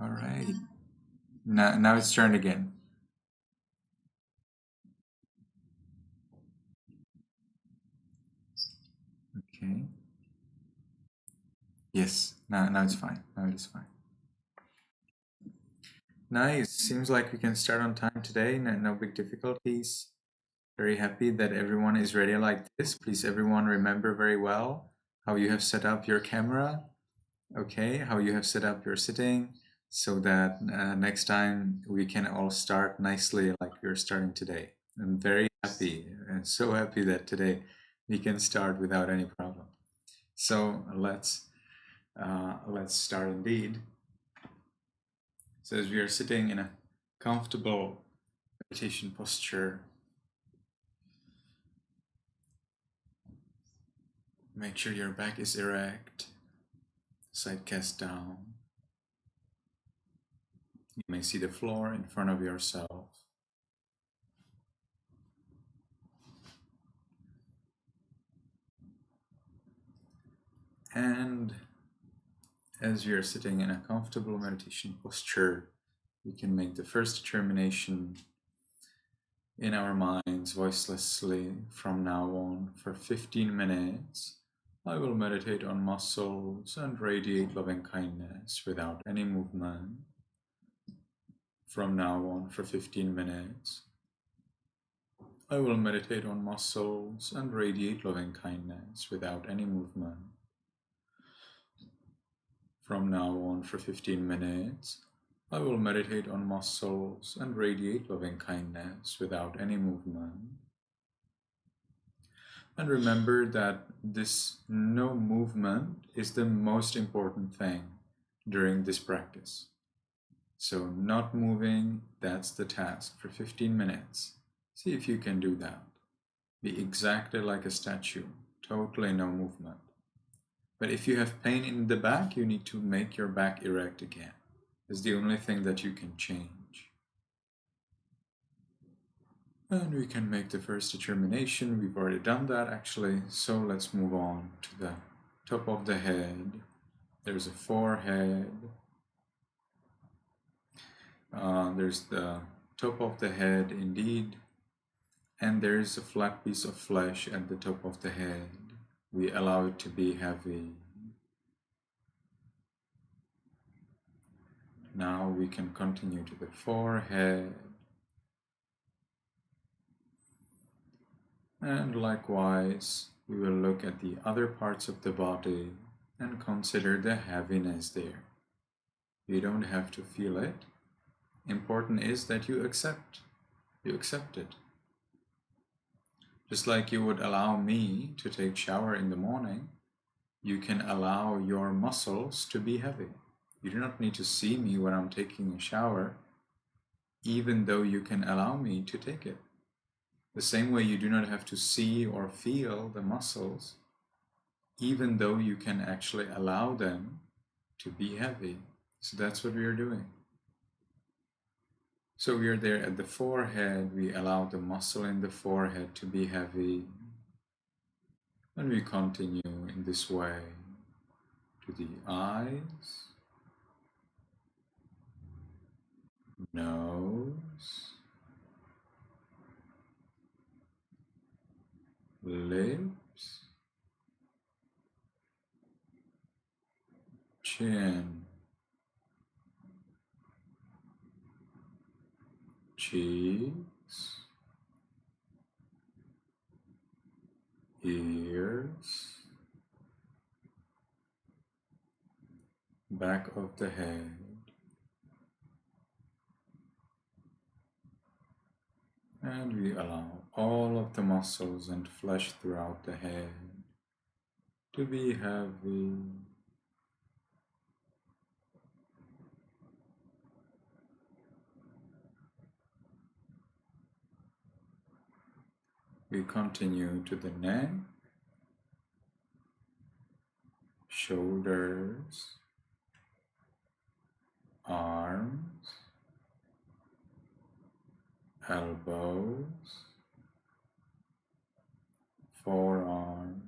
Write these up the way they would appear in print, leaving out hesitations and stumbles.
All right. Now it's turned again. Okay. Yes. Now it's fine. Now it is fine. Nice. Seems like we can start on time today. No big difficulties. Very happy that everyone is ready like this. Please, everyone, remember very well how you have set up your camera. Okay, how you have set up your sitting, so that next time we can all start nicely like we're starting today. I'm very happy and so happy that today we can start without any problem. So let's start indeed. So as we are sitting in a comfortable meditation posture, make sure your back is erect, side cast down. You may see the floor in front of yourself. And as we are sitting in a comfortable meditation posture, we can make the first determination in our minds voicelessly from now on for 15 minutes. I will meditate on muscles and radiate loving kindness without any movement. From now on for 15 minutes. I will meditate on muscles and radiate loving kindness without any movement. From now on for 15 minutes, I will meditate on muscles and radiate loving kindness without any movement. And remember that this no movement is the most important thing during this practice. So not moving, that's the task for 15 minutes. See if you can do that. Be exactly like a statue, totally no movement. But if you have pain in the back, you need to make your back erect again. It's the only thing that you can change. And we can make the first determination. We've already done that actually. So let's move on to the top of the head. There's a forehead. There's the top of the head indeed. And there's a flat piece of flesh at the top of the head. We allow it to be heavy. Now we can continue to the forehead. And likewise, we will look at the other parts of the body and consider the heaviness there. You don't have to feel it. Important is that you accept it. Just like you would allow me to take shower in the morning, you can allow your muscles to be heavy. You do not need to see me when I'm taking a shower, even though you can allow me to take it. The same way you do not have to see or feel the muscles, even though you can actually allow them to be heavy. So that's what we are doing. So we are there at the forehead, we allow the muscle in the forehead to be heavy. And we continue in this way to the eyes, nose, lips, chin, cheeks, ears, back of the head, and we allow all of the muscles and flesh throughout the head to be heavy. We continue to the neck, shoulders, arms, elbows, forearms,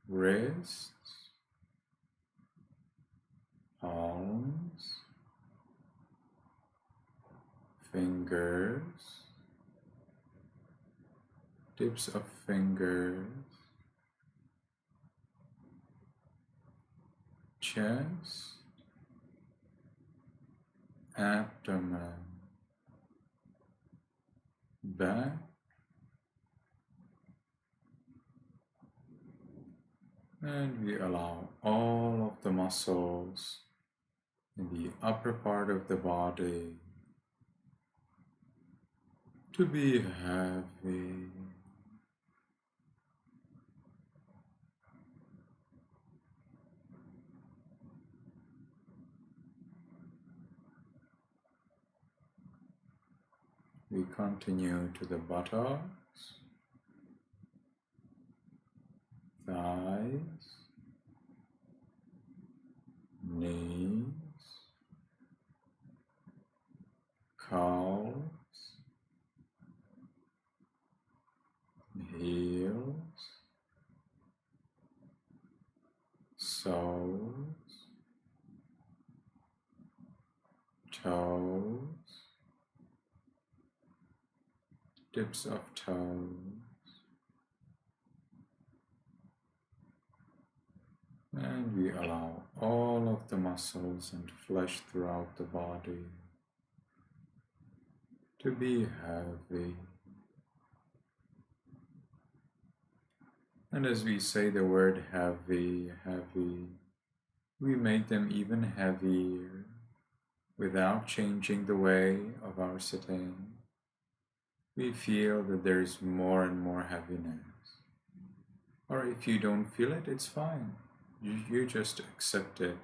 wrists, palms, fingers, tips of fingers, chest, abdomen, back, and we allow all of the muscles in the upper part of the body to be heavy. We continue to the buttocks, thighs, knees, calves, heels, soles, toes, tips of toes, and we allow all of the muscles and flesh throughout the body to be heavy. And as we say the word heavy, heavy, we make them even heavier without changing the way of our sitting. We feel that there is more and more heaviness. Or if you don't feel it, it's fine. You just accept it,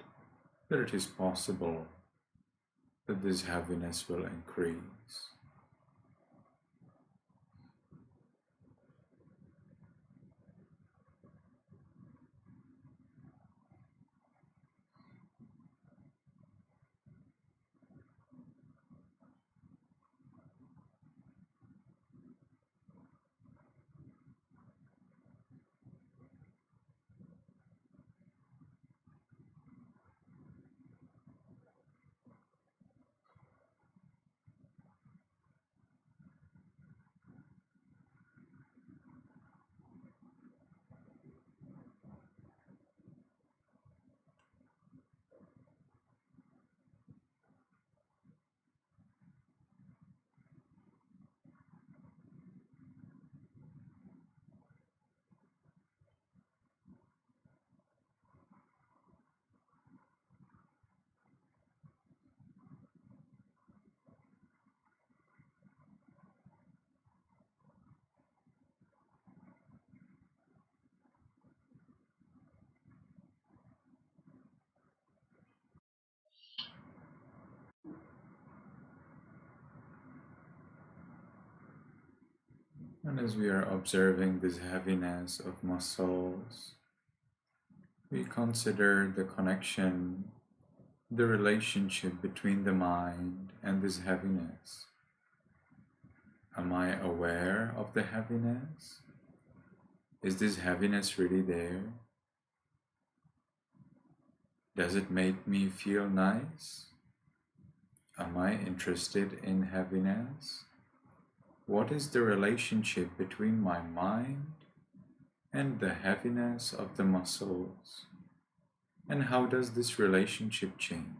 that it is possible that this heaviness will increase. And as we are observing this heaviness of muscles, we consider the connection, the relationship between the mind and this heaviness. Am I aware of the heaviness? Is this heaviness really there? Does it make me feel nice? Am I interested in heaviness? What is the relationship between my mind and the heaviness of the muscles? And how does this relationship change?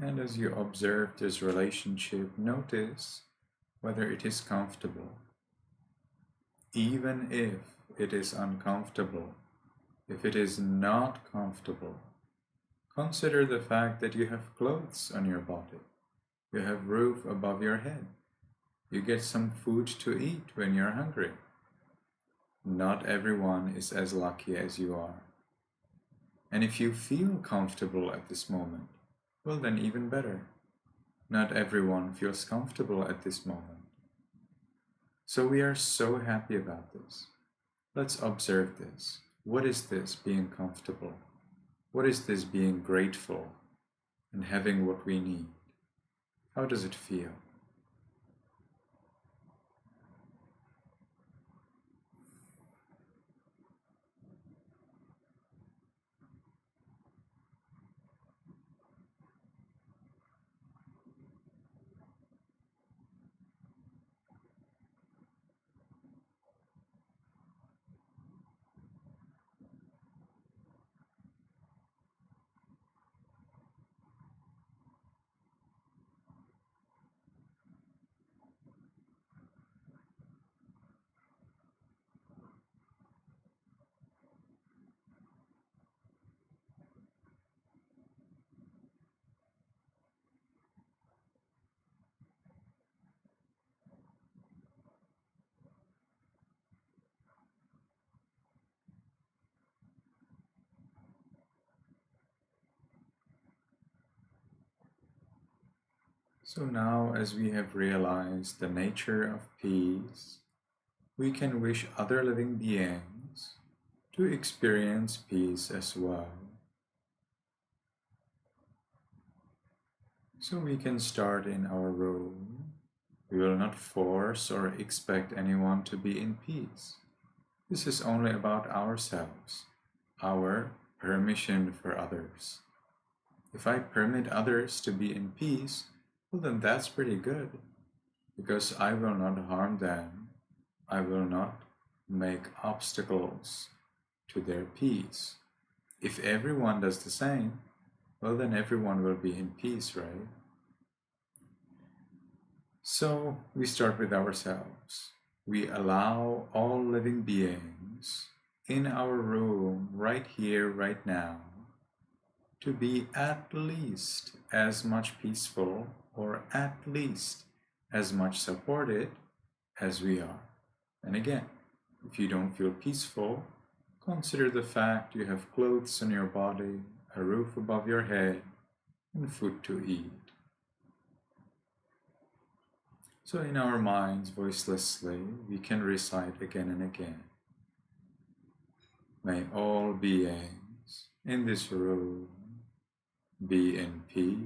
And as you observe this relationship, notice whether it is comfortable. Even if it is uncomfortable, If it is not comfortable, consider the fact that you have clothes on your body, you have roof above your head, you get some food to eat when you're hungry. Not everyone is as lucky as you are. And if you feel comfortable at this moment, well then even better. Not everyone feels comfortable at this moment. So we are so happy about this. Let's observe this. What is this being comfortable? What is this being grateful and having what we need? How does it feel? So now, as we have realized the nature of peace, we can wish other living beings to experience peace as well. So we can start in our room. We will not force or expect anyone to be in peace. This is only about ourselves, our permission for others. If I permit others to be in peace, well then that's pretty good, because I will not harm them. I will not make obstacles to their peace. If everyone does the same, well then everyone will be in peace, right? So we start with ourselves. We allow all living beings in our room, right here, right now, to be at least as much peaceful or at least as much supported as we are. And again, if you don't feel peaceful, consider the fact you have clothes on your body, a roof above your head, and food to eat. So in our minds, voicelessly, we can recite again and again. May all beings in this room be in peace.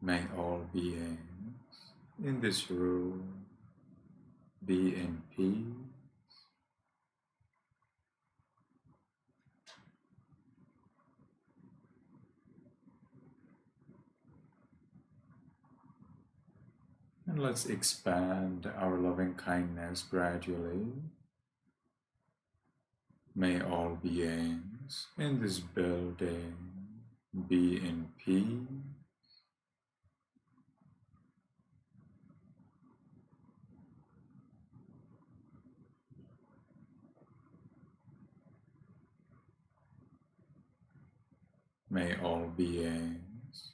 May all beings in this room be in peace. And let's expand our loving kindness gradually. May all beings in this building be in peace. May all beings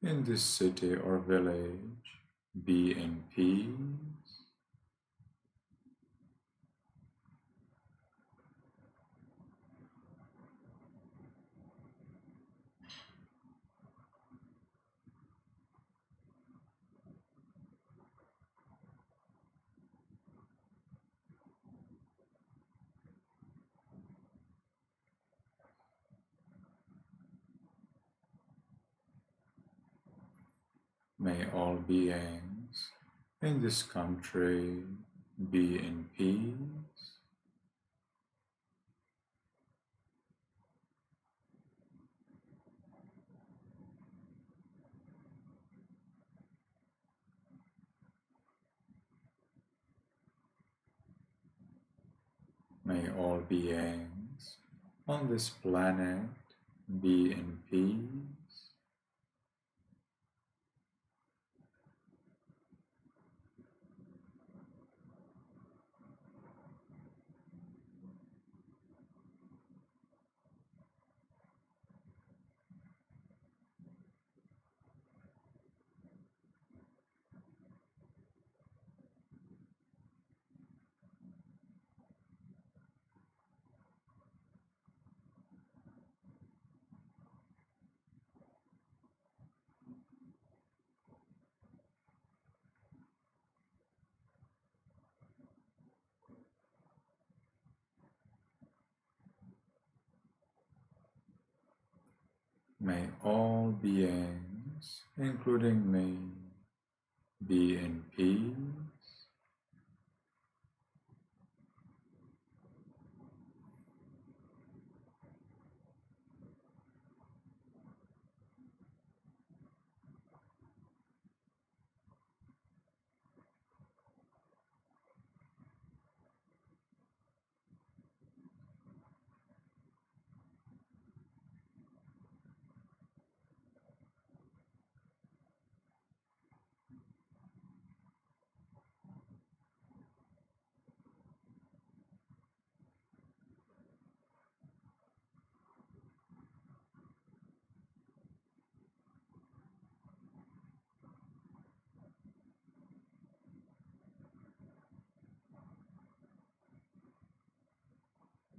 in this city or village be in peace. May all beings in this country be in peace. May all beings on this planet be in peace. beings, including me, be in peace.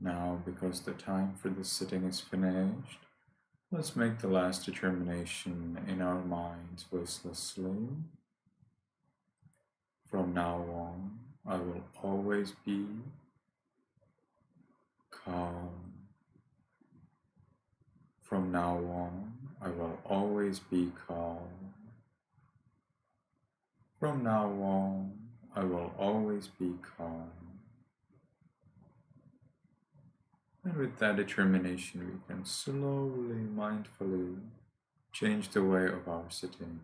Now, because the time for this sitting is finished, let's make the last determination in our minds voicelessly. From now on, I will always be calm. From now on, I will always be calm. From now on, I will always be calm. And with that determination, we can slowly, mindfully change the way of our sitting.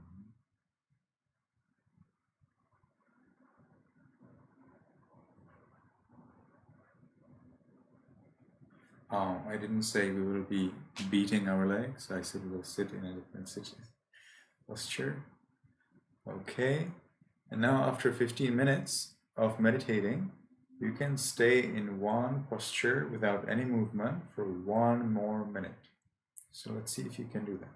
I didn't say we will be beating our legs. I said we'll sit in a different posture. Okay. And now after 15 minutes of meditating, you can stay in one posture without any movement for 1 more minute. So let's see if you can do that.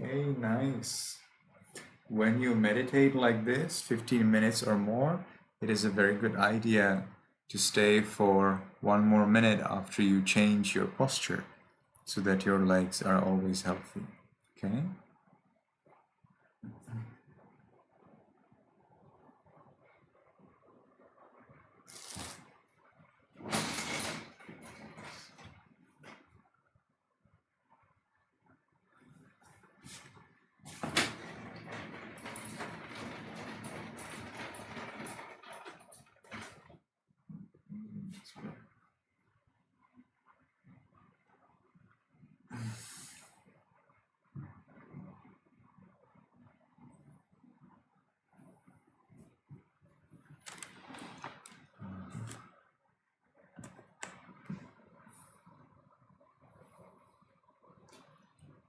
Okay, nice. When you meditate like this, 15 minutes or more, it is a very good idea to stay for 1 more minute after you change your posture so that your legs are always healthy. Okay?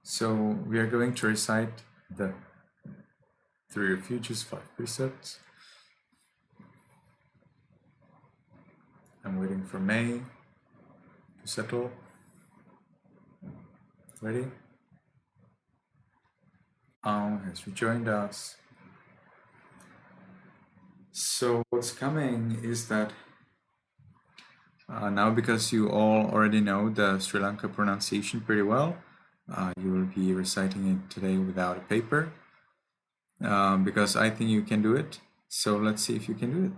So we are going to recite the 3 Refuges, 5 Precepts. I'm waiting for May to settle. Ready? Has rejoined us. So what's coming is that now, because you all already know the Sri Lanka pronunciation pretty well, you will be reciting it today without a paper, because I think you can do it. So let's see if you can do it.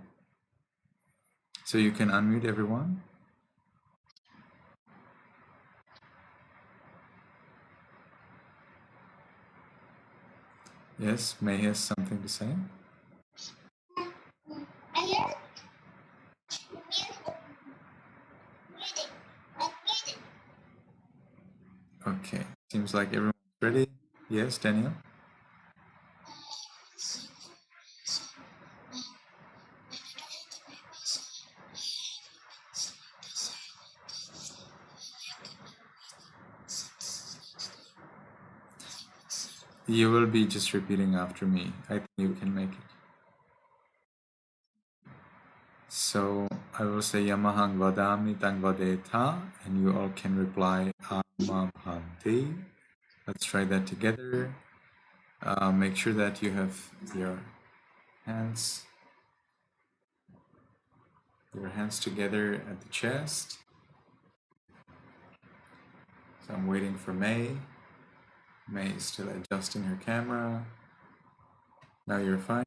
So you can unmute everyone. Yes, May has something to say. Okay, seems like everyone's ready. Yes, Daniel? You will be just repeating after me. I think you can make it. So I will say Yamahang Vadami Tang Vadeta, and you all can reply Amabhanti. Let's try that together. Make sure that you have your hands together at the chest. So I'm waiting for May. May is still adjusting her camera. Now you're fine.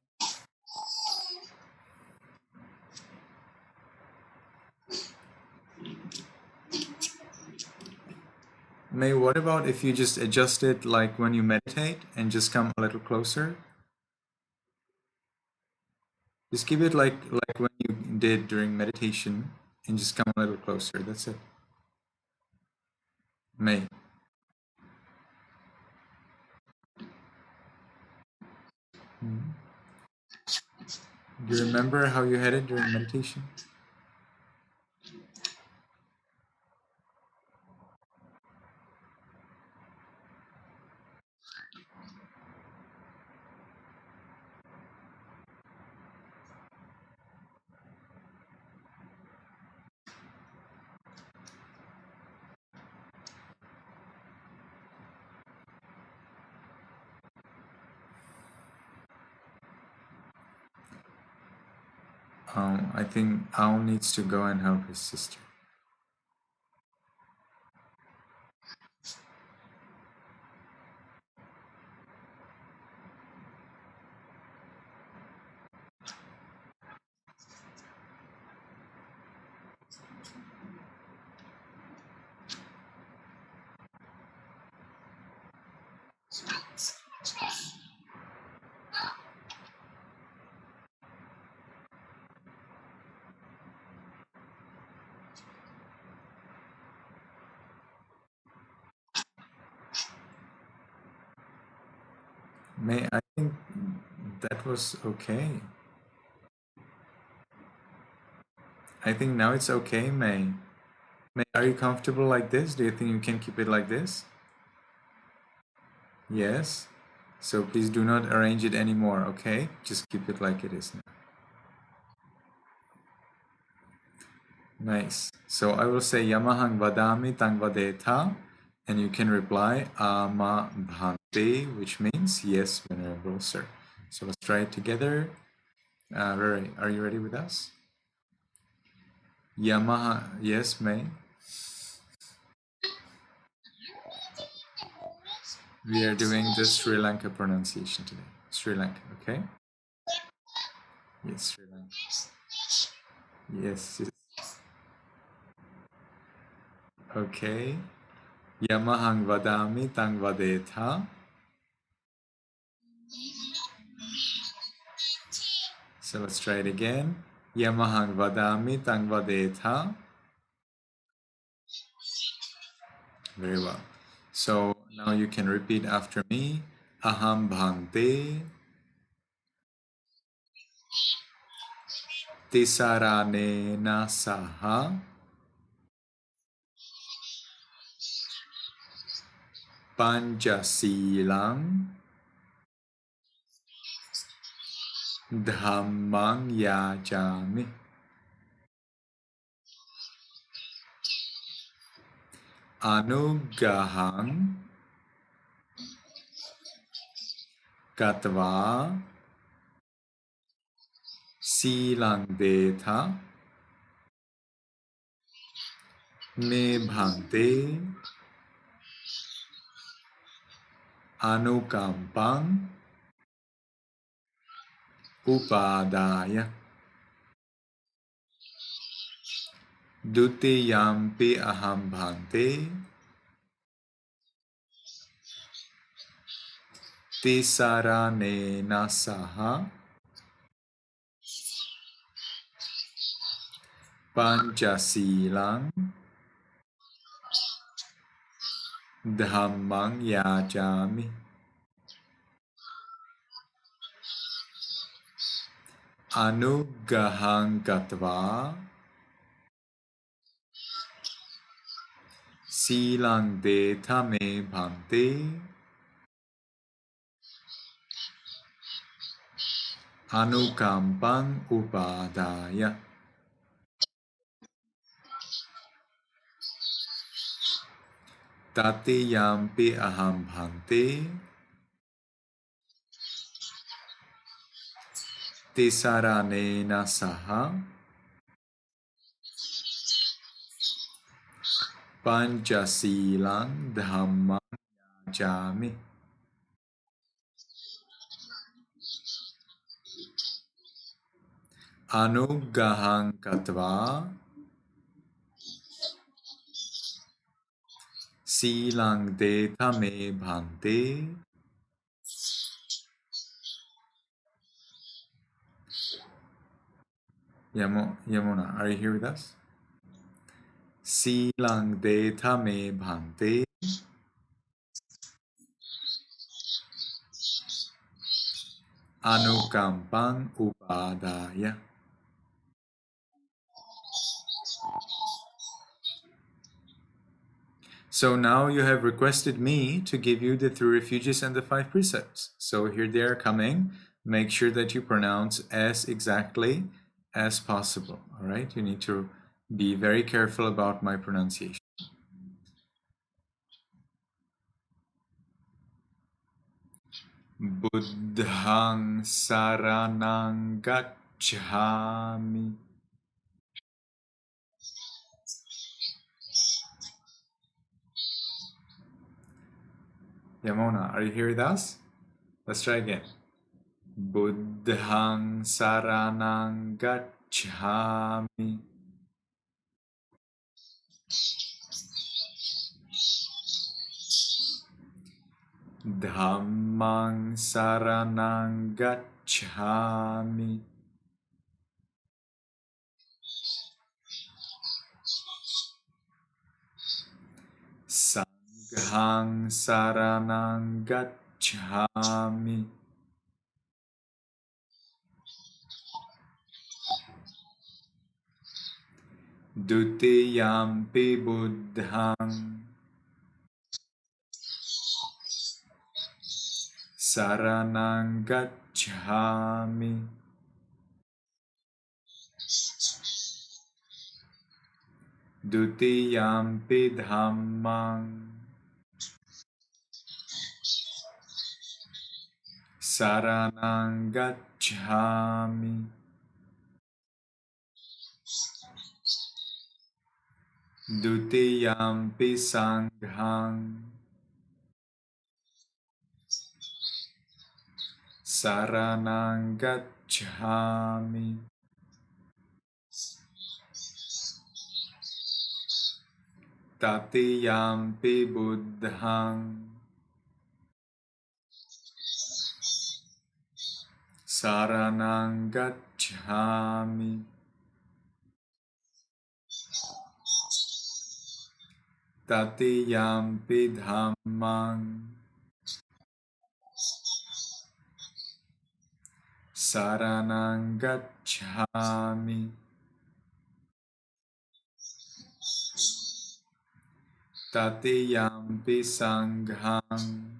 May, what about if you just adjust it like when you meditate and just come a little closer? Just keep it like when you did during meditation and just come a little closer. That's it. May. Do you remember how you had it during meditation? I think Ao needs to go and help his sister. May, I think that was okay. I think now it's okay, May. May, are you comfortable like this? Do you think you can keep it like this? Yes. So please do not arrange it anymore, okay? Just keep it like it is now. Nice. So I will say Yamahang Vadami Tang Vadeta, and you can reply Ama Bhante, which means yes, Venerable Sir. So let's try it together. Rory, are you ready with us? Yamaha, yes, May. We are doing the Sri Lanka pronunciation today. Sri Lanka, okay? Yes, Sri Lanka. Yes, yes. Okay. Yamahang Vadami Tang Vadeta. So let's try it again. Yamahang Vadami Tang Vadeta. Very well. So now you can repeat after me. Aham Bhante Tisaranena Saha Panchasilang Dhammang Yajami. Anugahang Katva Silang Deta Me Bhante Anukampang Upadaya. Dutiyampi aham bhante tisaranena saha panchasilang dhammang yajami. Anugahang gatva silang deta me bhante anukampang upadaya. Tatiyampi aham bhante tisaranena saha panchasilang dhammang yajami. Anugahang katva silang deta me bhante Yamuna, are you here with us? Silang deta me bhante anukampang upadaya. So now you have requested me to give you the 3 refuges and the 5 precepts. So here they are coming. Make sure that you pronounce as exactly as possible. All right, you need to be very careful about my pronunciation. Buddhang saranang gacchami. Yamona, are you here with us? Let's try again. Buddhang saranang gacchami. Dhammang saranang gacchami. Sanghang saranang gacchami. Dutiyampi buddhang saranang gacchami. Dutiyampi dhammang saranang gacchami. Dutiyampi sanghang saranang gacchami. Tatiyampi buddhang saranang gacchami. Tatiyampi dhammang saranang gacchami. Tatiyampi sanghang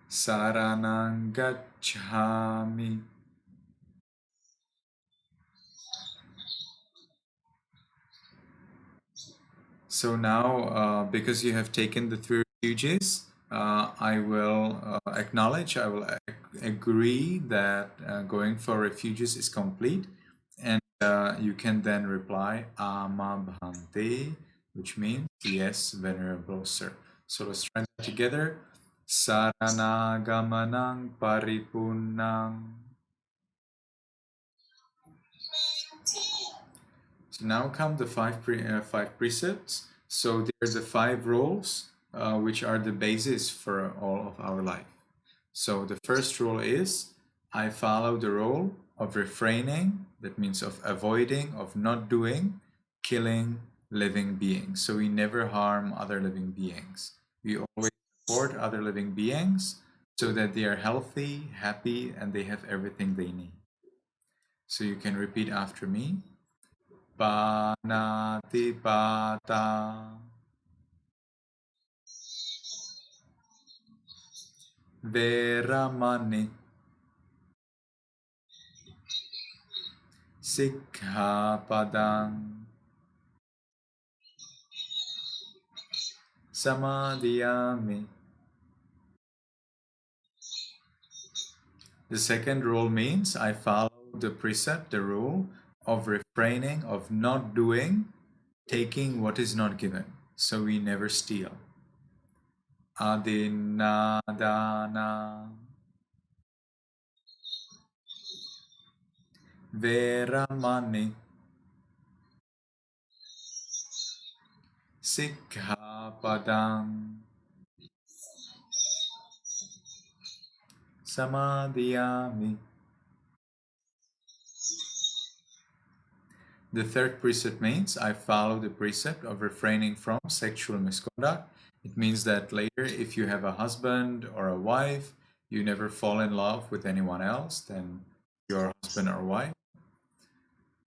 saranang gacchami. So now, because you have taken the 3 refuges, I will acknowledge, I will agree that going for refuges is complete. And you can then reply, Ama Bhante, which means, yes, Venerable Sir. So let's try that together. Saranagamanang paripunang So now come the five precepts. So there's the five rules, which are the basis for all of our life. So the first rule is I follow the rule of refraining, that means of avoiding, of not doing, killing living beings. So we never harm other living beings. We always support other living beings so that they are healthy, happy, and they have everything they need. So you can repeat after me. Panatipata Veramani Sikkhapadang Samadhiyami. The second rule means I follow the precept, the rule of refraining, of not doing, taking what is not given. So we never steal. Adinadana Veramani Sikkhapadang Samadhiyami. The third precept means I follow the precept of refraining from sexual misconduct. It means that later, if you have a husband or a wife, you never fall in love with anyone else than your husband or wife.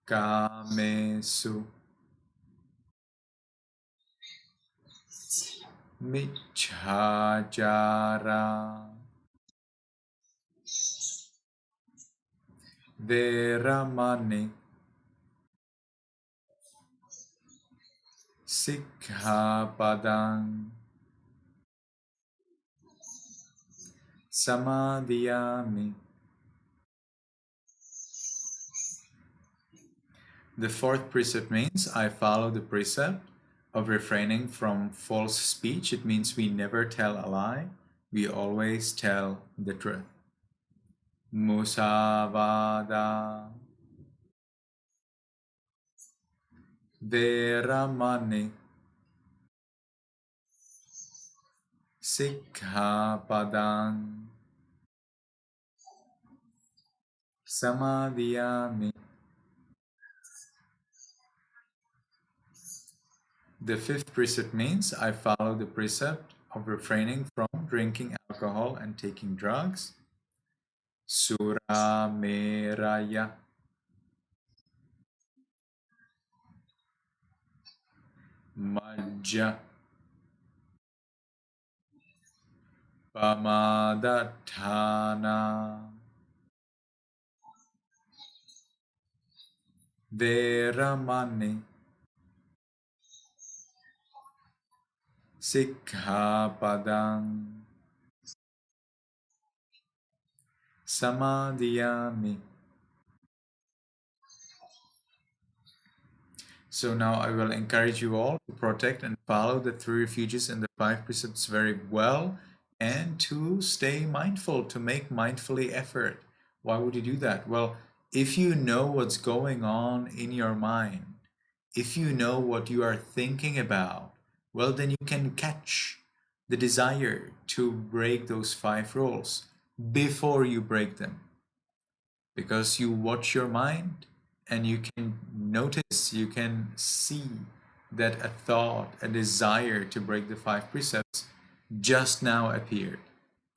Kamesu Michhajara Veramani Sikkhapadang Samadhiyami. The fourth precept means I follow the precept of refraining from false speech. It means we never tell a lie. We always tell the truth. Musavada Veramani Sikkhapadang Samadhiyami. The fifth precept means I follow the precept of refraining from drinking alcohol and taking drugs. Surameraya Majja Pamadatthana Veramani Sikkhapadang Samadhiyami. So now I will encourage you all to protect and follow the three refuges and the five precepts very well, and to stay mindful, to make mindfully effort. Why would you do that? Well, if you know what's going on in your mind, if you know what you are thinking about, well, then you can catch the desire to break those five rules before you break them. Because you watch your mind and you can notice, you can see that a thought, a desire to break the five precepts just now appeared.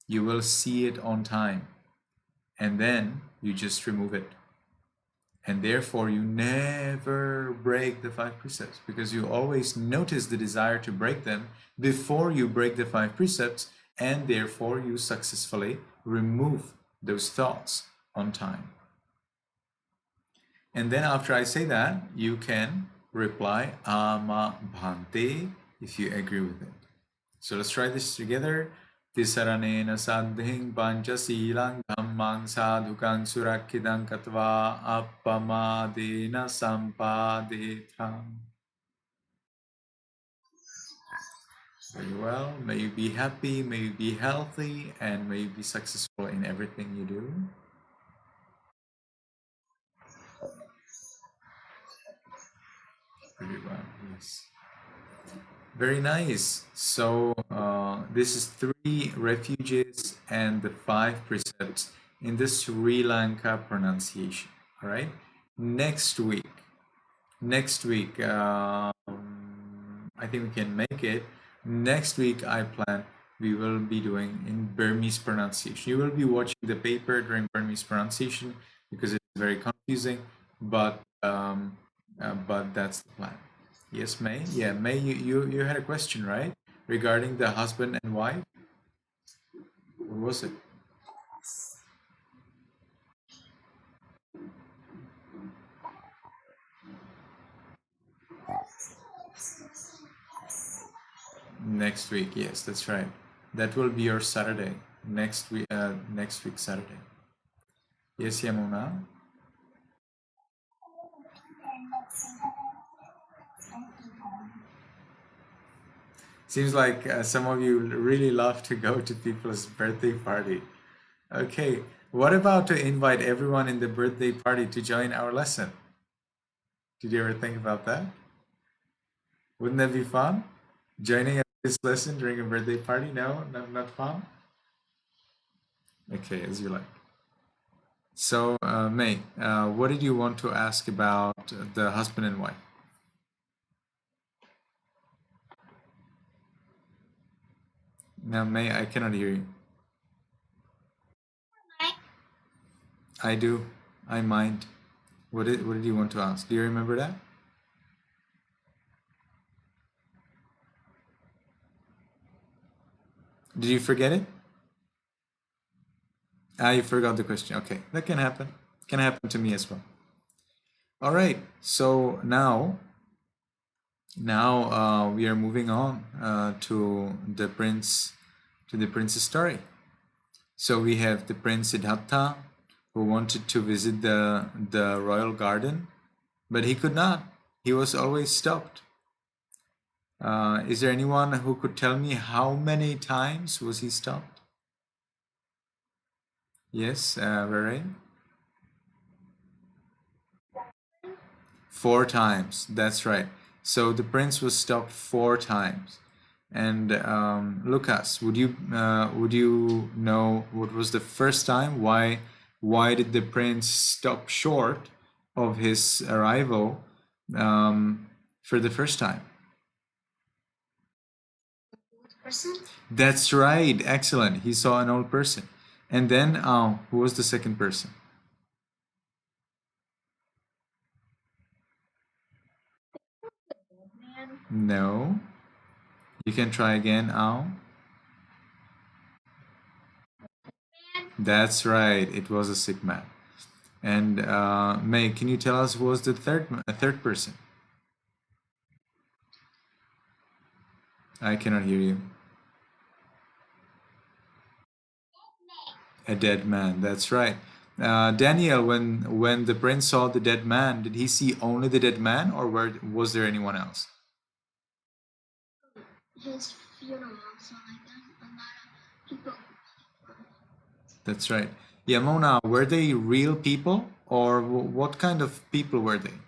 You will see it on time, and then you just remove it. And therefore, you never break the five precepts because you always notice the desire to break them before you break the five precepts, and therefore you successfully remove those thoughts on time. And then after I say that, you can reply Ama Bhante if you agree with it. So let's try this together. Tisaranena saddhing panchasilang dhammang sadhukang surakkidang katva appamadena sampadetham. Very well. May you be happy, may you be healthy, and may you be successful in everything you do. pretty well. Yes. Very nice. So this is 3 refuges and the 5 precepts in the Sri Lanka pronunciation. All right. Next week. Next week. I think we can make it. Next week, I plan we will be doing in Burmese pronunciation. You will be watching the paper during Burmese pronunciation because it's very confusing, but that's the plan. Yes, May. Yeah, May. You had a question, right, regarding the husband and wife. What was it? Next week. Yes, that's right. That will be your Saturday. Next week. Next week Saturday. Yes, Yamuna. Seems like some of you really love to go to people's birthday party. Okay, what about to invite everyone in the birthday party to join our lesson? Did you ever think about that? Wouldn't that be fun? Joining this lesson during a birthday party? No, not fun? Okay, as you like. So, May, what did you want to ask about the husband and wife? Now, May, I cannot hear you. I do. I mind. What did you want to ask? Do you remember that? Did you forget it? Ah, you forgot the question. Okay, that can happen. Can happen to me as well. All right. So now we are moving on to the prince's story. So we have the Prince Siddhartha who wanted to visit the royal garden, but he could not. He was always stopped. Is there anyone who could tell me how many times was he stopped? Yes, Rere? 4 times. That's right. So the prince was stopped 4 times. And Lucas, would you know what was the first time? Why did the prince stop short of his arrival for the first time? That's right. Excellent. He saw an old person. And then who was the second person? No. You can try again, Al. That's right. It was a sick man. And May, can you tell us who was the third person? I cannot hear you. A dead man. That's right. Daniel, when the prince saw the dead man, did he see only the dead man, or was there anyone else? That's right. Yamona, were they real people, or what kind of people were they?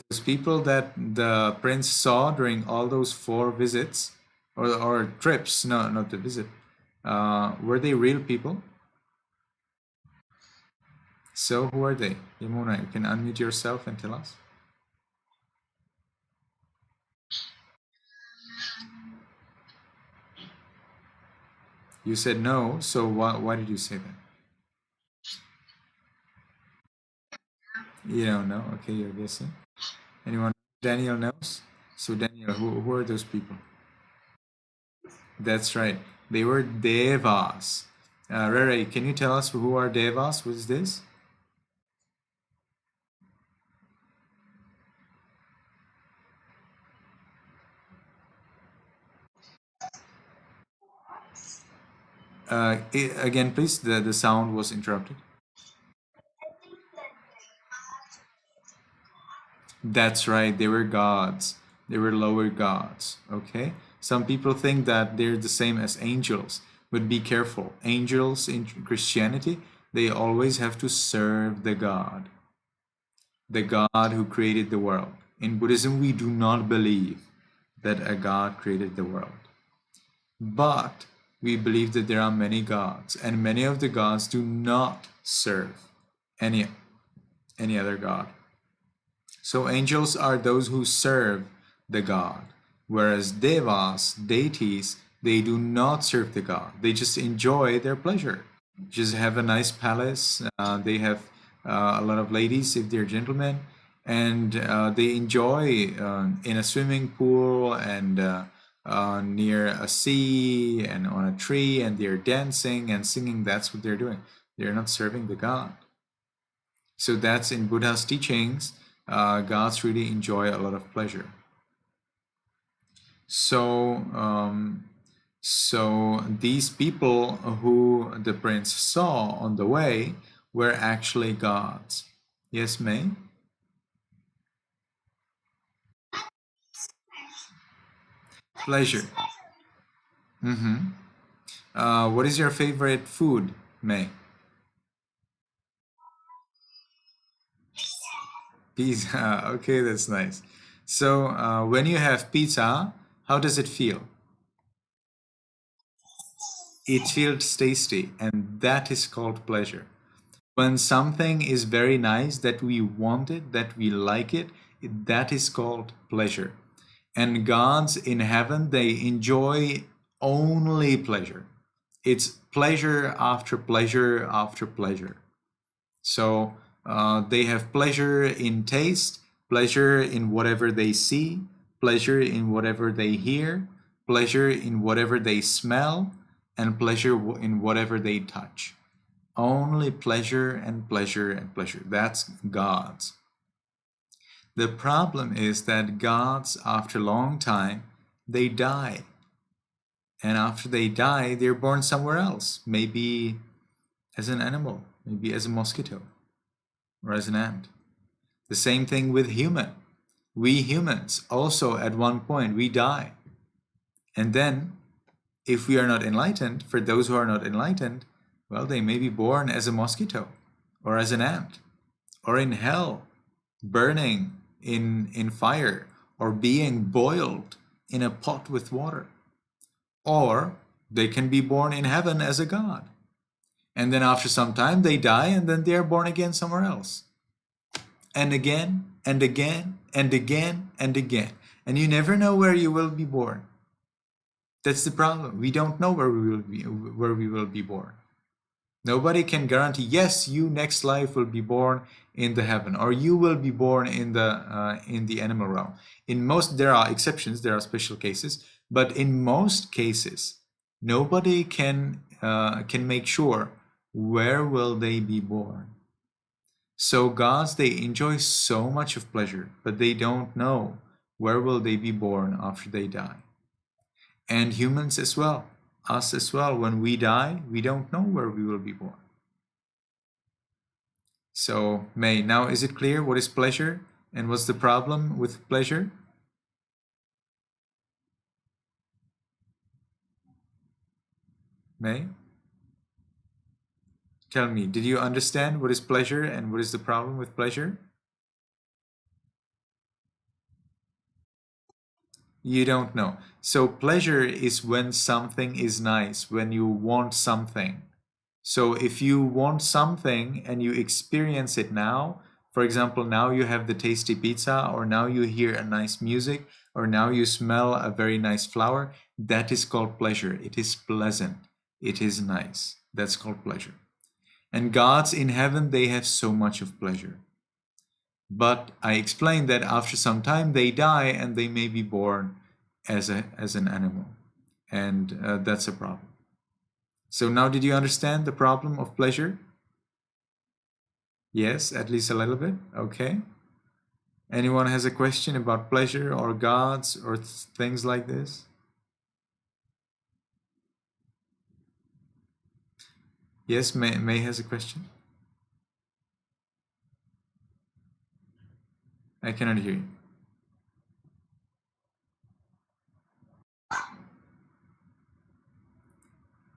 Those people that the prince saw during all those 4 visits or trips, no, not the visit, were they real people? So who are they? Yamuna, you can unmute yourself and tell us. You said no, so why did you say that? You don't know. Okay, you're guessing. Anyone? Daniel knows. So Daniel, who are those people? That's right. They were devas. Rere, can you tell us who are devas? What is this? Again, please. The sound was interrupted. That's right. They were gods. They were lower gods. Okay. Some people think that they're the same as angels, But be careful. Angels in Christianity, they always have to serve the God who created the world. In Buddhism, we do not believe that a God created the world. But we believe that there are many gods, and many of the gods do not serve any other god. So angels are those who serve the god, whereas devas, deities, they do not serve the god. They just enjoy their pleasure. Just have a nice palace. They have a lot of ladies if they're gentlemen, and they enjoy in a swimming pool and near a sea and on a tree, and they're dancing and singing. That's what they're doing. They're not serving the god. So that's in Buddha's teachings. Gods really enjoy a lot of pleasure. So these people who the prince saw on the way were actually gods. Yes, May? Pleasure. What is your favorite food, May? Pizza. Okay, that's nice. So when you have pizza, how does it feel? It feels tasty, and that is called pleasure. When something is very nice, that we want it, that we like it, that is called pleasure. And gods in heaven, they enjoy only pleasure. It's pleasure after pleasure after pleasure. So they have pleasure in taste, pleasure in whatever they see, pleasure in whatever they hear, pleasure in whatever they smell, and pleasure in whatever they touch. Only pleasure and pleasure and pleasure. That's gods. The problem is that gods, after a long time, they die. And after they die, they're born somewhere else. Maybe as an animal, maybe as a mosquito, or as an ant. The same thing with human. We humans also at one point, we die. And then, if we are not enlightened, for those who are not enlightened, well, they may be born as a mosquito, or as an ant, or in hell, burning in fire, or being boiled in a pot with water. Or they can be born in heaven as a god. And then after some time they die, and then they are born again somewhere else. And again, and again, and again, and again. And you never know where you will be born. That's the problem. We don't know where we will be born. Nobody can guarantee, yes, you next life will be born in the heaven, or you will be born in the animal realm. In most, there are exceptions, there are special cases, but in most cases, nobody can make sure where will they be born. So gods, they enjoy so much of pleasure, but they don't know where will they be born after they die. And humans as well, us as well, when we die, we don't know where we will be born. So, May, now is it clear what is pleasure and what's the problem with pleasure? May? Tell me, did you understand what is pleasure and what is the problem with pleasure? You don't know. So pleasure is when something is nice, when you want something. So if you want something and you experience it now, for example, now you have the tasty pizza, or now you hear a nice music, or now you smell a very nice flower, that is called pleasure. It is pleasant. It is nice. That's called pleasure. And gods in heaven, they have so much of pleasure. But I explained that after some time they die, and they may be born as an animal. And that's a problem. So now did you understand the problem of pleasure? Yes, at least a little bit. Okay. Anyone has a question about pleasure or gods or things like this? Yes, May has a question. I cannot hear you.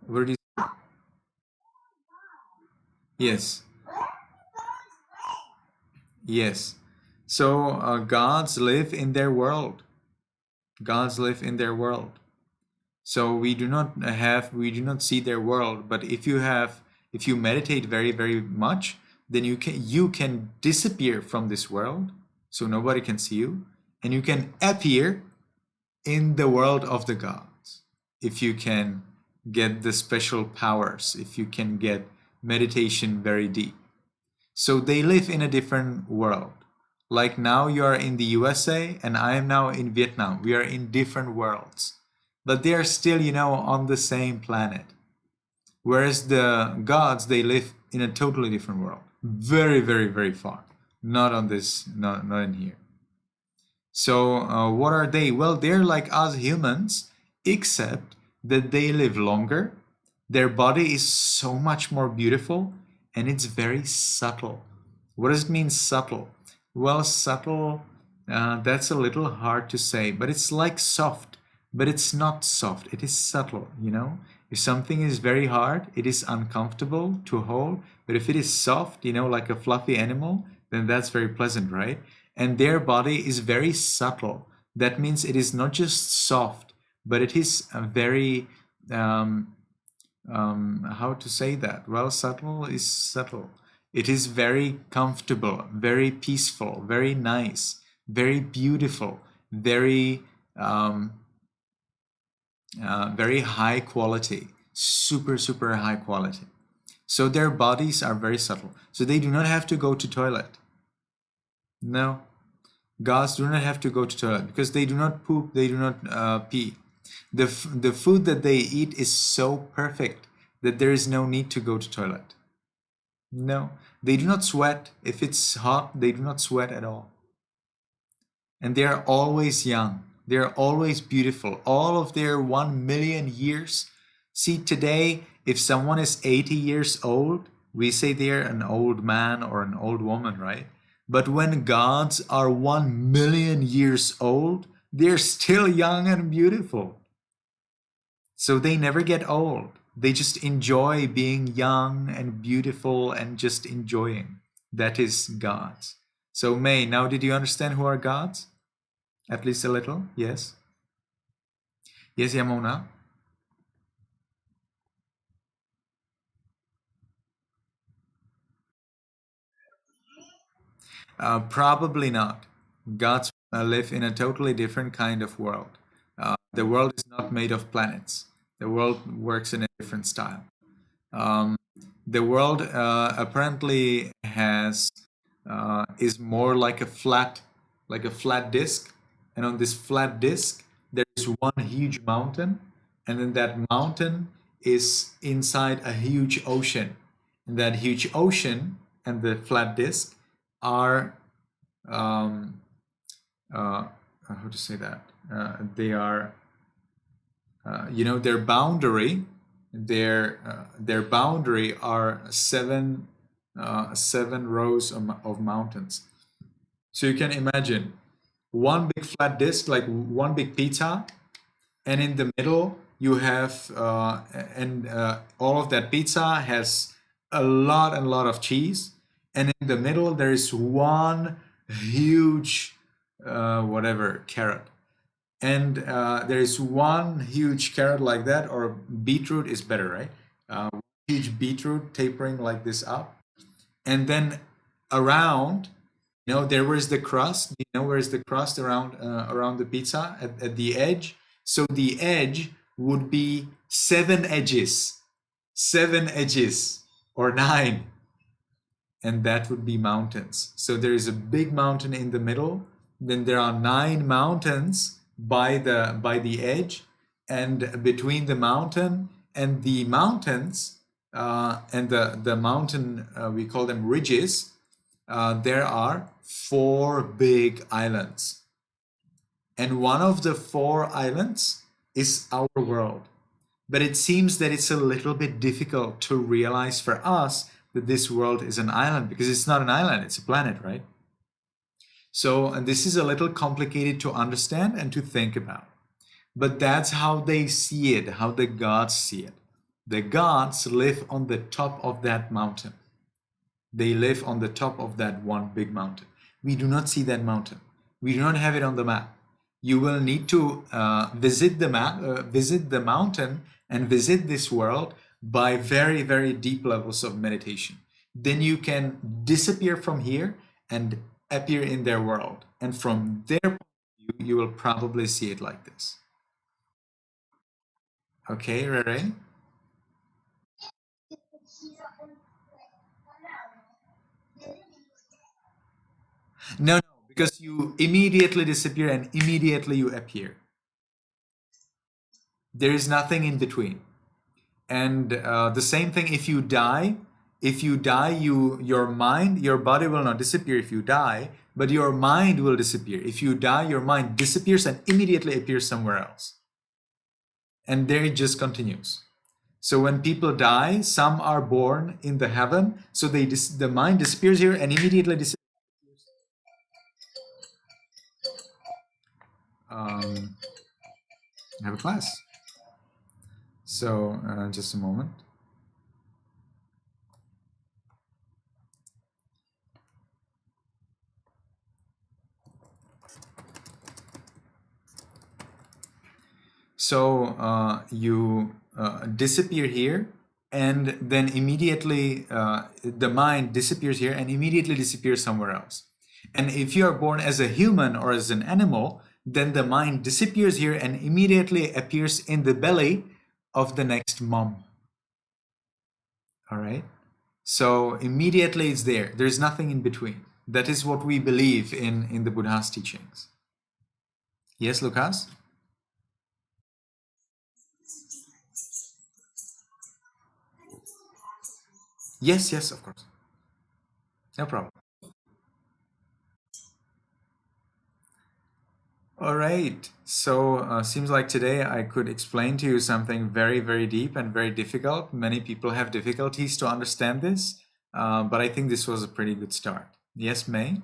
What did Yes. Yes. So gods live in their world. Gods live in their world. So we do not see their world. But if you meditate very, very much, then you can disappear from this world, so nobody can see you, and you can appear in the world of the gods. If you can get the special powers, if you can get meditation very deep. So they live in a different world. Like now you are in the USA and I am now in Vietnam. We are in different worlds. But they are still, on the same planet. Whereas the gods, they live in a totally different world. Very, very, very far. Not on this, not in here. So what are they? Well, they're like us humans, except that they live longer. Their body is so much more beautiful and it's very subtle. What does it mean, subtle? Well, subtle, that's a little hard to say, but it's like soft, but it's not soft. It is subtle. If something is very hard, it is uncomfortable to hold, but if it is soft, like a fluffy animal, then that's very pleasant, right? And their body is very subtle. That means it is not just soft, but it is a very, how to say that? Well, subtle is subtle. It is very comfortable, very peaceful, very nice, very beautiful, very, very high quality, super, super high quality. So their bodies are very subtle. So they do not have to go to toilet. No, gods do not have to go to toilet because they do not poop, they do not pee. The food that they eat is so perfect that there is no need to go to toilet. No, they do not sweat. If it's hot, they do not sweat at all. And they are always young. They are always beautiful. All of their 1 million years. See, today, if someone is 80 years old, we say they're an old man or an old woman, right? But when gods are 1 million years old, they're still young and beautiful. So they never get old. They just enjoy being young and beautiful and just enjoying. That is gods. So May, now did you understand who are gods? At least a little? Yes? Yes, Yamuna? Probably not. Gods live in a totally different kind of world. The world is not made of planets. The world works in a different style. Um, the world apparently is more like a flat disk, and on this flat disk there is one huge mountain, and then that mountain is inside a huge ocean, and that huge ocean and the flat disk are um, how to say that? They are, their boundary, their boundary are seven rows of mountains. So you can imagine one big flat disk, like one big pizza, and in the middle you have, and all of that pizza has a lot and lot of cheese, and in the middle there is one huge, whatever, carrot, and there is one huge carrot like that, or beetroot is better, right? Huge beetroot tapering like this up, and then around, there was the crust. You know, where's the crust around the pizza at the edge? So the edge would be seven edges, or nine, and that would be mountains. So there is a big mountain in the middle. Then there are nine mountains by the edge, and between the mountain and the mountains, and the mountain, we call them ridges. There are four big islands, and one of the four islands is our world. But it seems that it's a little bit difficult to realize for us that this world is an island, because it's not an island, it's a planet, right? So, and this is a little complicated to understand and to think about. But that's how they see it, how the gods see it. The gods live on the top of that mountain. They live on the top of that one big mountain. We do not see that mountain. We do not have it on the map. You will need to visit the mountain and visit this world by very, very deep levels of meditation. Then you can disappear from here and appear in their world. And from their point of view, you will probably see it like this. Okay, Rere? No, no, because you immediately disappear and immediately you appear. There is nothing in between. And the same thing, if you die, your mind, your body will not disappear if you die, but your mind will disappear. If you die, your mind disappears and immediately appears somewhere else. And there it just continues. So when people die, some are born in the heaven, so the mind disappears here and immediately disappears. I have a class. So just a moment. So you disappear here, and then immediately the mind disappears here and immediately disappears somewhere else. And if you are born as a human or as an animal, then the mind disappears here and immediately appears in the belly of the next mom. All right? So immediately it's there. There's nothing in between. That is what we believe in the Buddha's teachings. Yes, Lucas? Yes, yes, of course. No problem. All right. So seems like today I could explain to you something very, very deep and very difficult. Many people have difficulties to understand this, but I think this was a pretty good start. Yes, May?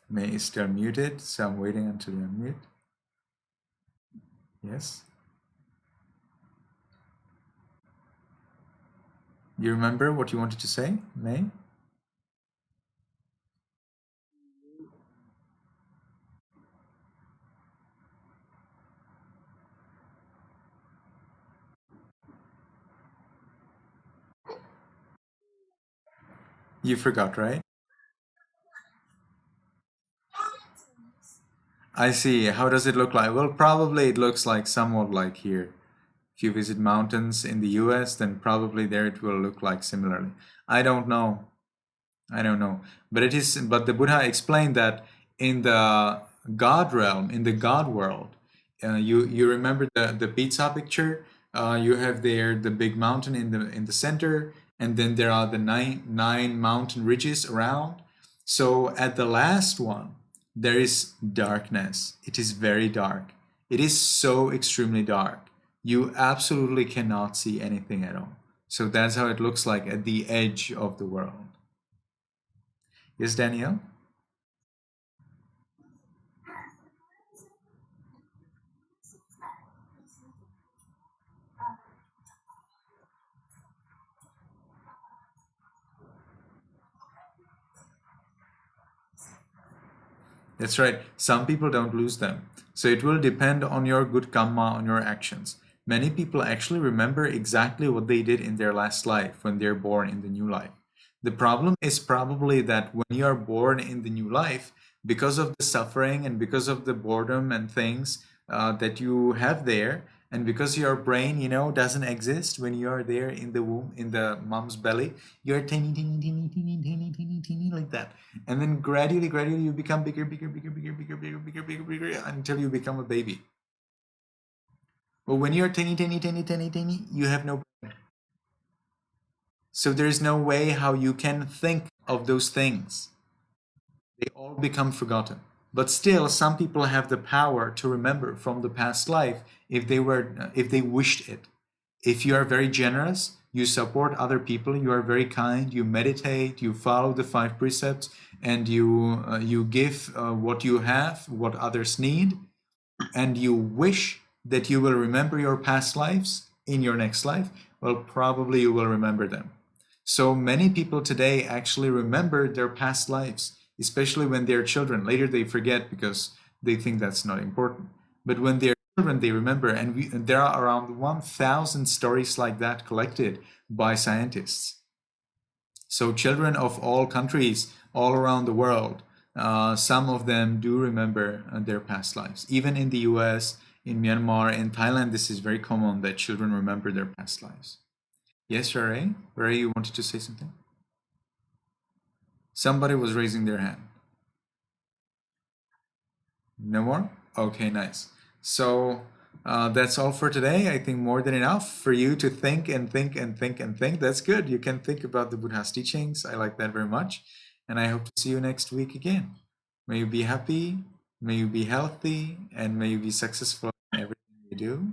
May is still muted, so I'm waiting until you unmute. Yes. You remember what you wanted to say, May? You forgot, right? I see. How does it look like? Well, probably it looks like somewhat like here. If you visit mountains in the US, then probably there it will look like similarly. I don't know. I don't know. But the Buddha explained that in the God realm, in the God world, you remember the pizza picture? You have there the big mountain in the center, and then there are the nine mountain ridges around. So at the last one, there is darkness. It is very dark. It is so extremely dark. You absolutely cannot see anything at all. So that's how it looks like at the edge of the world. Yes, Danielle? That's right. Some people don't lose them. So it will depend on your good karma, on your actions. Many people actually remember exactly what they did in their last life when they're born in the new life. The problem is probably that when you are born in the new life, because of the suffering and because of the boredom and things that you have there, and because your brain, doesn't exist when you are there in the womb, in the mom's belly, you're teeny, teeny, teeny, teeny, teeny, teeny, teeny, like that. And then gradually, gradually, you become bigger, bigger, bigger, bigger, bigger, bigger, bigger, bigger, bigger, until you become a baby. But when you're teeny, teeny, teeny, teeny, teeny, you have no. So there is no way how you can think of those things. They all become forgotten. But still, some people have the power to remember from the past life if they wished it. If you are very generous, you support other people, you are very kind, you meditate, you follow the 5 precepts, and you give what you have, what others need, and you wish that you will remember your past lives in your next life, well, probably you will remember them. So many people today actually remember their past lives, especially when they're children. Later they forget because they think that's not important. But when they're children, they remember. And there are around 1,000 stories like that collected by scientists. So children of all countries, all around the world, some of them do remember their past lives. Even in the US, in Myanmar, in Thailand, this is very common that children remember their past lives. Yes, Ray? Ray, you wanted to say something? Somebody was raising their hand. No more? Okay, nice. So that's all for today. I think more than enough for you to think and think and think and think. That's good. You can think about the Buddha's teachings. I like that very much. And I hope to see you next week again. May you be happy, may you be healthy, and may you be successful in everything you do.